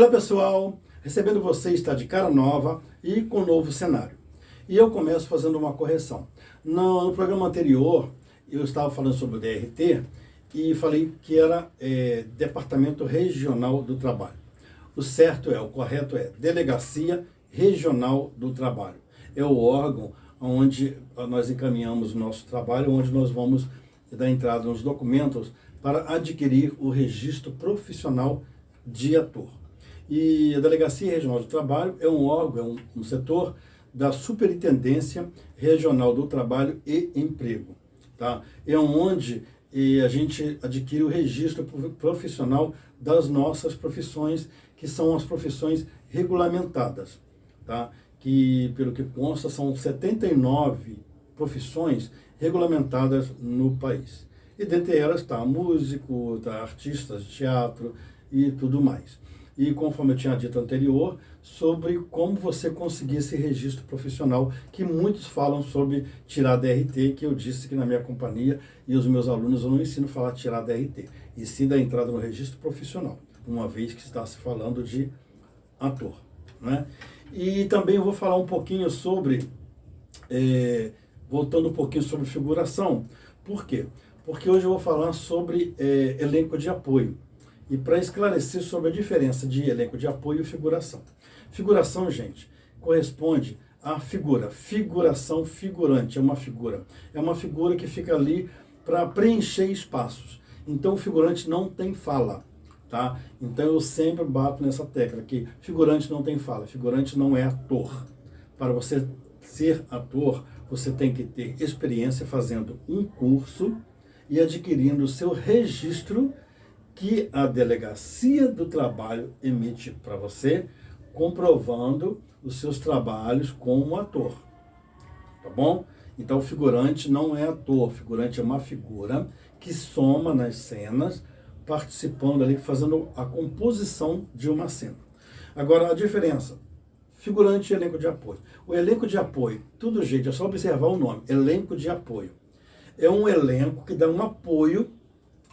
Olá pessoal, recebendo você está de cara nova e com novo cenário. E eu começo fazendo uma correção. No programa anterior, eu estava falando sobre o DRT e falei que era Departamento Regional do Trabalho. O correto é Delegacia Regional do Trabalho. É o órgão onde nós encaminhamos o nosso trabalho, onde nós vamos dar entrada nos documentos para adquirir o registro profissional de ator. E a Delegacia Regional do Trabalho é um órgão, é um setor da Superintendência Regional do Trabalho e Emprego. Tá? É onde a gente adquire o registro profissional das nossas profissões, que são as profissões regulamentadas. Tá? Que, pelo que consta, são 79 profissões regulamentadas no país. E dentre elas está músico, tá, artistas de teatro e tudo mais. E conforme eu tinha dito anterior, sobre como você conseguir esse registro profissional, que muitos falam sobre tirar DRT, que eu disse que na minha companhia e os meus alunos eu não ensino a falar tirar DRT, e sim da entrada no registro profissional, uma vez que está se falando de ator. Né? E também eu vou falar um pouquinho sobre, voltando um pouquinho sobre figuração. Por quê? Porque hoje eu vou falar sobre elenco de apoio. E para esclarecer sobre a diferença de elenco de apoio e figuração. Figuração, gente, corresponde à figura. Figuração, figurante, é uma figura. É uma figura que fica ali para preencher espaços. Então o figurante não tem fala. Tá? Então eu sempre bato nessa tecla que figurante não tem fala, figurante não é ator. Para você ser ator, você tem que ter experiência fazendo um curso e adquirindo o seu registro que a Delegacia do Trabalho emite para você, comprovando os seus trabalhos como ator. Tá bom? Então o figurante não é ator, o figurante é uma figura que soma nas cenas, participando ali, fazendo a composição de uma cena. Agora, a diferença, figurante e elenco de apoio. O elenco de apoio, tudo gente, é só observar o nome, elenco de apoio. É um elenco que dá um apoio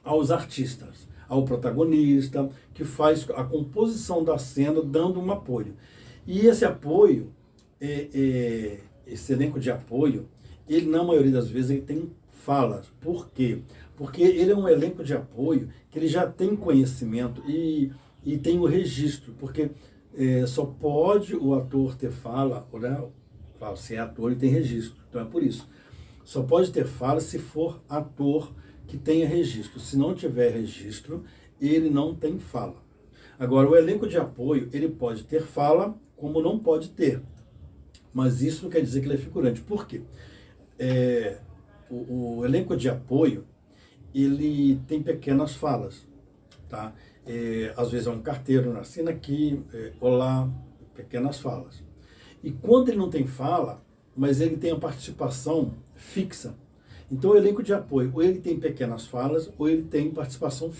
aos artistas, ao protagonista, que faz a composição da cena, dando um apoio. E esse apoio, esse elenco de apoio, ele, na maioria das vezes, ele tem falas. Por quê? Porque ele é um elenco de apoio que ele já tem conhecimento e tem o registro, porque só pode o ator ter fala, né? Claro, se é ator ele tem registro, então é por isso. Só pode ter fala se for ator que tenha registro. Se não tiver registro, ele não tem fala. Agora, o elenco de apoio, ele pode ter fala, como não pode ter. Mas isso não quer dizer que ele é figurante. Por quê? O elenco de apoio, ele tem pequenas falas, tá? Às vezes é um carteiro, assina aqui, olá, pequenas falas. E quando ele não tem fala, mas ele tem a participação fixa. Então o elenco de apoio, ou ele tem pequenas falas, ou ele tem participação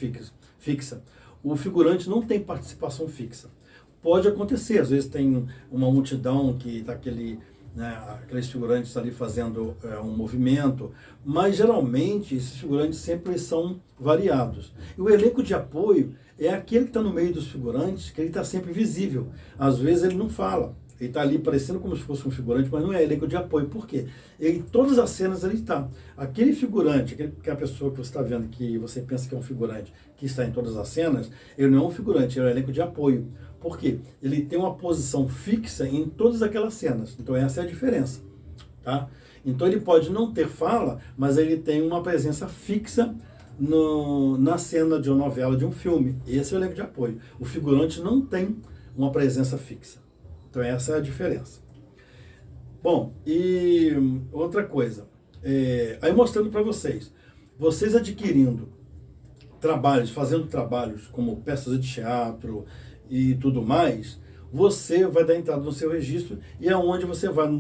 fixa. O figurante não tem participação fixa. Pode acontecer, às vezes tem uma multidão que está aqueles figurantes ali fazendo um movimento, mas geralmente esses figurantes sempre são variados. E o elenco de apoio é aquele que está no meio dos figurantes, que ele está sempre visível. Às vezes ele não fala, ele está ali parecendo como se fosse um figurante, mas não é elenco de apoio. Por quê? Em todas as cenas ele está. Aquele figurante, que é a pessoa que você está vendo, que você pensa que é um figurante, que está em todas as cenas, ele não é um figurante, ele é um elenco de apoio. Por quê? Ele tem uma posição fixa em todas aquelas cenas. Então essa é a diferença. Tá? Então ele pode não ter fala, mas ele tem uma presença fixa na cena de uma novela, de um filme. Esse é o elenco de apoio. O figurante não tem uma presença fixa. Então essa é a diferença. Bom, e outra coisa, aí mostrando para vocês adquirindo trabalhos, fazendo trabalhos como peças de teatro e tudo mais, você vai dar entrada no seu registro e é onde você vai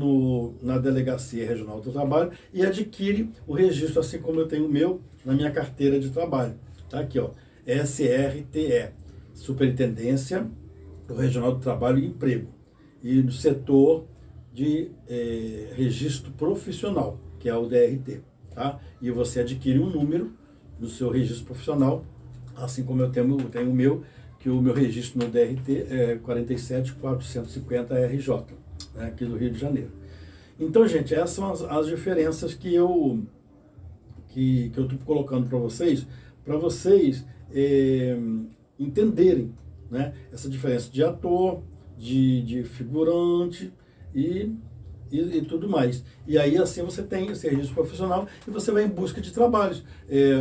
na Delegacia Regional do Trabalho e adquire o registro, assim como eu tenho o meu na minha carteira de trabalho. Tá aqui, ó, SRTE, Superintendência do Regional do Trabalho e Emprego, e do setor de registro profissional, que é o DRT. Tá? E você adquire um número do seu registro profissional, assim como eu tenho o meu, que que o meu registro no DRT é 47450RJ, né, aqui do Rio de Janeiro. Então, gente, essas são as diferenças que eu estou colocando para vocês entenderem, né, essa diferença de ator, de figurante e tudo mais. E aí, assim, você tem esse registro profissional e você vai em busca de trabalhos.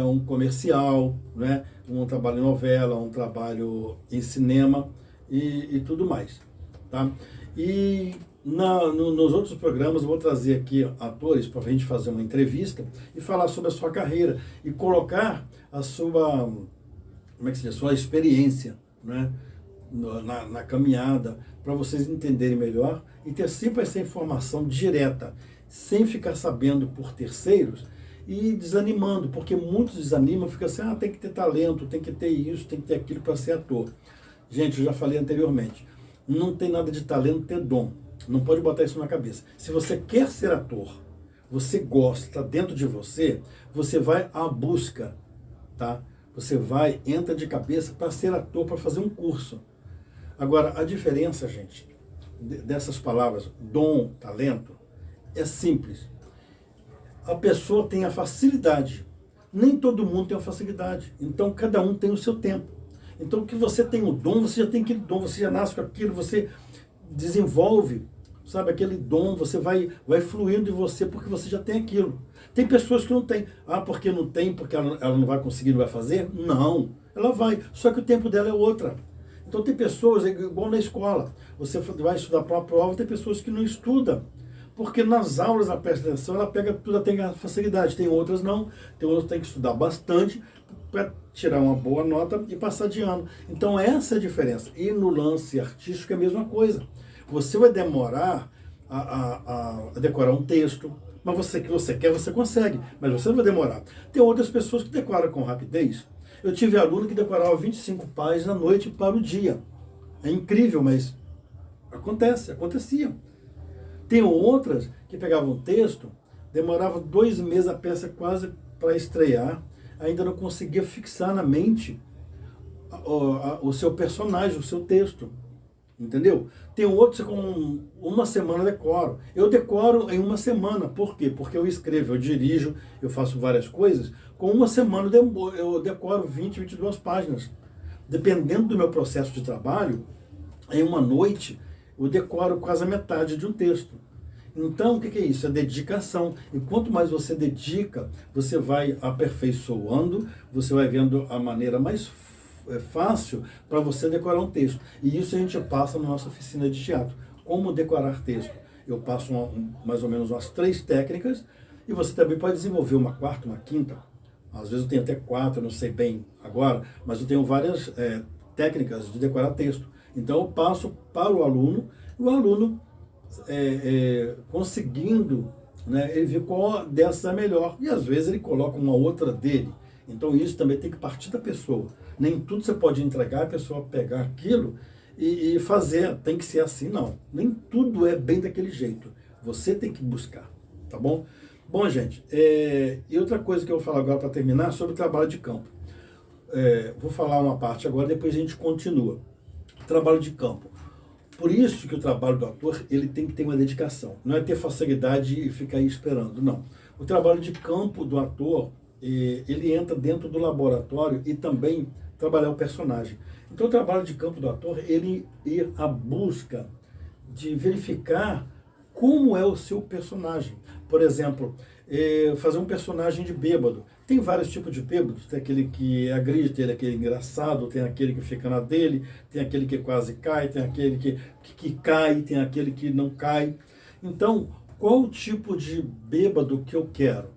Um comercial, né? Um trabalho em novela, um trabalho em cinema e tudo mais. Tá? E nos outros programas eu vou trazer aqui atores para a gente fazer uma entrevista e falar sobre a sua carreira e colocar a sua, como é que se diz, a sua experiência, né? Na caminhada, para vocês entenderem melhor e ter sempre essa informação direta, sem ficar sabendo por terceiros e desanimando, porque muitos desanimam, ficam assim, tem que ter talento, tem que ter isso, tem que ter aquilo para ser ator. Gente, eu já falei anteriormente, não tem nada de talento, ter dom. Não pode botar isso na cabeça. Se você quer ser ator, você gosta, está dentro de você, você vai à busca, tá? Você entra de cabeça para ser ator, para fazer um curso. Agora, a diferença, gente, dessas palavras, dom, talento, é simples. A pessoa tem a facilidade. Nem todo mundo tem a facilidade. Então, cada um tem o seu tempo. Então, que você tem o dom, você já tem aquele dom, você já nasce com aquilo, você desenvolve, sabe, aquele dom, você vai fluindo em você porque você já tem aquilo. Tem pessoas que não têm. Porque não tem, porque ela não vai conseguir, não vai fazer? Não, ela vai. Só que o tempo dela é outra. Então tem pessoas, igual na escola, você vai estudar para uma prova, tem pessoas que não estudam, porque nas aulas ela presta atenção, ela pega tudo, ela tem a facilidade, tem outras não, tem outras que tem que estudar bastante para tirar uma boa nota e passar de ano. Então essa é a diferença. E no lance artístico é a mesma coisa. Você vai demorar a decorar um texto, mas você que você quer, você consegue, mas você não vai demorar. Tem outras pessoas que decoram com rapidez. Eu tive aluno que decorava 25 páginas à noite para o dia. É incrível, mas acontecia. Tem outras que pegavam um texto, demorava 2 meses a peça quase para estrear, ainda não conseguia fixar na mente o seu personagem, o seu texto. Entendeu? Tem outros que com uma semana decoro. Eu decoro em uma semana. Por quê? Porque eu escrevo, eu dirijo, eu faço várias coisas. Com uma semana eu decoro 20, 22 páginas. Dependendo do meu processo de trabalho, em uma noite eu decoro quase a metade de um texto. Então, o que é isso? É dedicação. E quanto mais você dedica, você vai aperfeiçoando, você vai vendo a maneira mais fácil para você decorar um texto. E isso a gente passa na nossa oficina de teatro. Como decorar texto. Eu passo mais ou menos umas 3 técnicas e você também pode desenvolver uma 4ª, uma 5ª. Às vezes eu tenho até 4, não sei bem agora, mas eu tenho várias técnicas de decorar texto. Então eu passo para o aluno, e o aluno conseguindo, né, ele vê qual dessas é melhor. E às vezes ele coloca uma outra dele. Então isso também tem que partir da pessoa. Nem tudo você pode entregar, a pessoa pegar aquilo e fazer. Tem que ser assim, não. Nem tudo é bem daquele jeito. Você tem que buscar, tá bom? Bom, gente, e outra coisa que eu vou falar agora para terminar sobre o trabalho de campo. Vou falar uma parte agora, depois a gente continua. Trabalho de campo. Por isso que o trabalho do ator, ele tem que ter uma dedicação. Não é ter facilidade e ficar aí esperando, não. O trabalho de campo do ator, ele entra dentro do laboratório e também trabalhar o personagem. Então o trabalho de campo do ator, ele ir à busca de verificar como é o seu personagem. Por exemplo, fazer um personagem de bêbado. Tem vários tipos de bêbados, tem aquele que agride, tem aquele engraçado, tem aquele que fica na dele, tem aquele que quase cai, tem aquele que cai, tem aquele que não cai. Então, qual o tipo de bêbado que eu quero?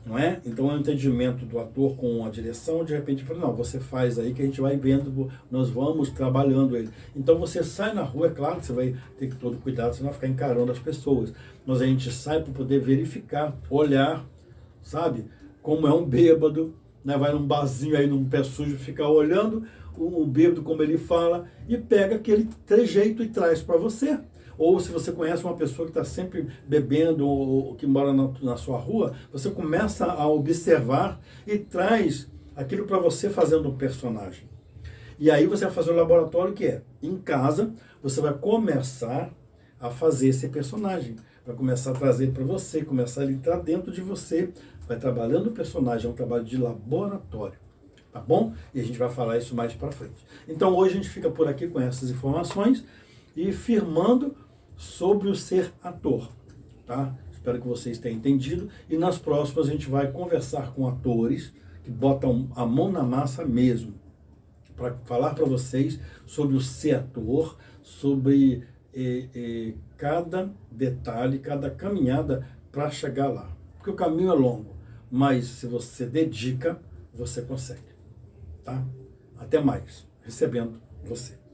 Não é? Então é um entendimento do ator com a direção, de repente fala, não, você faz aí que a gente vai vendo, nós vamos trabalhando ele. Então você sai na rua, é claro que você vai ter que ter todo cuidado, você não vai ficar encarando as pessoas, mas a gente sai para poder verificar, olhar, sabe, como é um bêbado, né? Vai num barzinho aí, num pé sujo, ficar olhando o bêbado como ele fala e pega aquele trejeito e traz para você. Ou se você conhece uma pessoa que está sempre bebendo ou que mora na sua rua, você começa a observar e traz aquilo para você fazendo um personagem. E aí você vai fazer o laboratório que é, em casa, você vai começar a fazer esse personagem. Vai começar a trazer para você, começar a entrar dentro de você, vai trabalhando o personagem, é um trabalho de laboratório, tá bom? E a gente vai falar isso mais para frente. Então hoje a gente fica por aqui com essas informações e firmando sobre o ser ator, tá? Espero que vocês tenham entendido e nas próximas a gente vai conversar com atores que botam a mão na massa mesmo, para falar para vocês sobre o ser ator, sobre cada detalhe, cada caminhada para chegar lá. Porque o caminho é longo, mas se você dedica, você consegue. Tá? Até mais. Recebendo você.